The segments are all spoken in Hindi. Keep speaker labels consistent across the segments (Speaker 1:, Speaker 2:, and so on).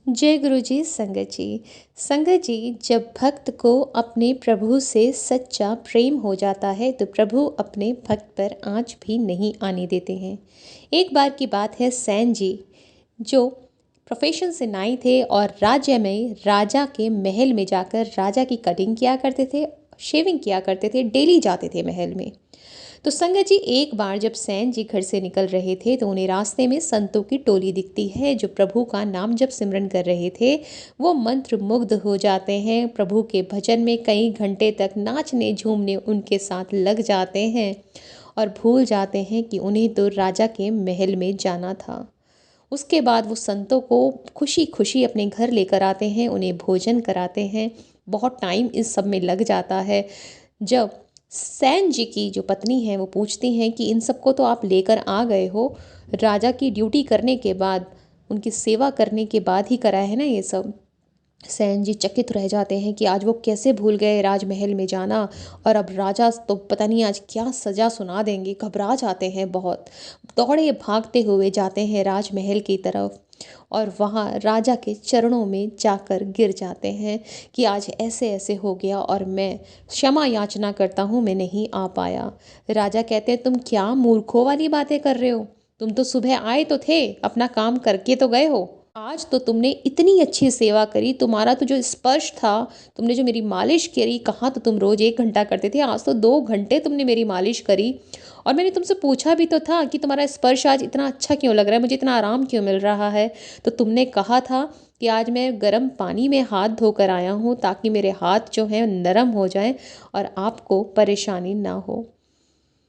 Speaker 1: जय गुरु जी। संगत जी, जब भक्त को अपने प्रभु से सच्चा प्रेम हो जाता है तो प्रभु अपने भक्त पर आँच भी नहीं आने देते हैं। एक बार की बात है, सैन जी जो प्रोफेशन से नाई थे और राज्य में राजा के महल में जाकर राजा की कटिंग किया करते थे, शेविंग किया करते थे, डेली जाते थे महल में। तो संगत जी, एक बार जब सैन जी घर से निकल रहे थे तो उन्हें रास्ते में संतों की टोली दिखती है जो प्रभु का नाम जब सिमरन कर रहे थे। वो मंत्र मुग्ध हो जाते हैं, प्रभु के भजन में कई घंटे तक नाचने झूमने उनके साथ लग जाते हैं और भूल जाते हैं कि उन्हें तो राजा के महल में जाना था। उसके बाद वो संतों को खुशी खुशी अपने घर लेकर आते हैं, उन्हें भोजन कराते हैं। बहुत टाइम इस सब में लग जाता है। जब सैन जी की जो पत्नी है वो पूछती हैं कि इन सबको तो आप लेकर आ गए हो, राजा की ड्यूटी करने के बाद, उनकी सेवा करने के बाद ही करा है ना ये सब। सैन जी चकित रह जाते हैं कि आज वो कैसे भूल गए राजमहल में जाना, और अब राजा तो पता नहीं आज क्या सज़ा सुना देंगे। घबरा जाते हैं बहुत, दौड़े भागते हुए जाते हैं राजमहल की तरफ और वहाँ राजा के चरणों में जाकर गिर जाते हैं कि आज ऐसे ऐसे हो गया और मैं क्षमा याचना करता हूँ, मैं नहीं आ पाया। राजा कहते हैं, तुम क्या मूर्खों वाली बातें कर रहे हो? तुम तो सुबह आए तो थे, अपना काम करके तो गए हो। आज तो तुमने इतनी अच्छी सेवा करी, तुम्हारा तो जो स्पर्श था, तुमने जो मेरी मालिश करी, कहाँ तो तुम रोज़ 1 घंटा करते थे, आज तो 2 घंटे तुमने मेरी मालिश करी। और मैंने तुमसे पूछा भी तो था कि तुम्हारा स्पर्श आज इतना अच्छा क्यों लग रहा है, मुझे इतना आराम क्यों मिल रहा है। तो तुमने कहा था कि आज मैं गर्म पानी में हाथ धोकर आया हूँ ताकि मेरे हाथ जो हैं नरम हो जाएं और आपको परेशानी ना हो।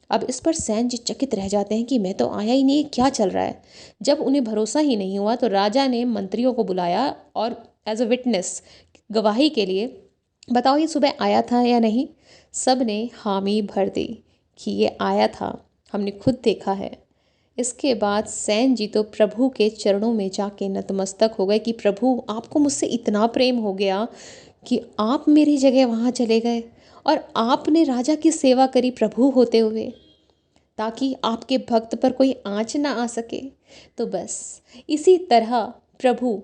Speaker 1: अब इस पर सैन जी चकित रह जाते हैं कि मैं तो आया ही नहीं, क्या चल रहा है। जब उन्हें भरोसा ही नहीं हुआ तो राजा ने मंत्रियों को बुलाया और एज अ विटनेस, गवाही के लिए, बताओ ये सुबह आया था या नहीं। सब ने हामी भर दी कि ये आया था, हमने खुद देखा है। इसके बाद सैन जी तो प्रभु के चरणों में जाके नतमस्तक हो गए कि प्रभु, आपको मुझसे इतना प्रेम हो गया कि आप मेरी जगह वहाँ चले गए और आपने राजा की सेवा करी प्रभु होते हुए, ताकि आपके भक्त पर कोई आँच ना आ सके। तो बस इसी तरह प्रभु,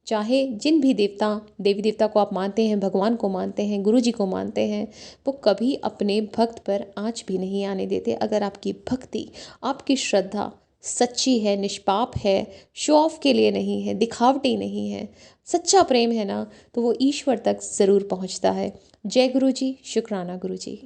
Speaker 1: चाहे जिन भी देवता देवी देवता को आप मानते हैं, भगवान को मानते हैं, गुरु जी को मानते हैं, वो कभी अपने भक्त पर आँच भी नहीं आने देते। अगर आपकी भक्ति, आपकी श्रद्धा सच्ची है, निष्पाप है, शो ऑफ के लिए नहीं है, दिखावटी नहीं है, सच्चा प्रेम है ना, तो वो ईश्वर तक ज़रूर पहुंचता है। जय गुरु जी, शुक्राना गुरु जी।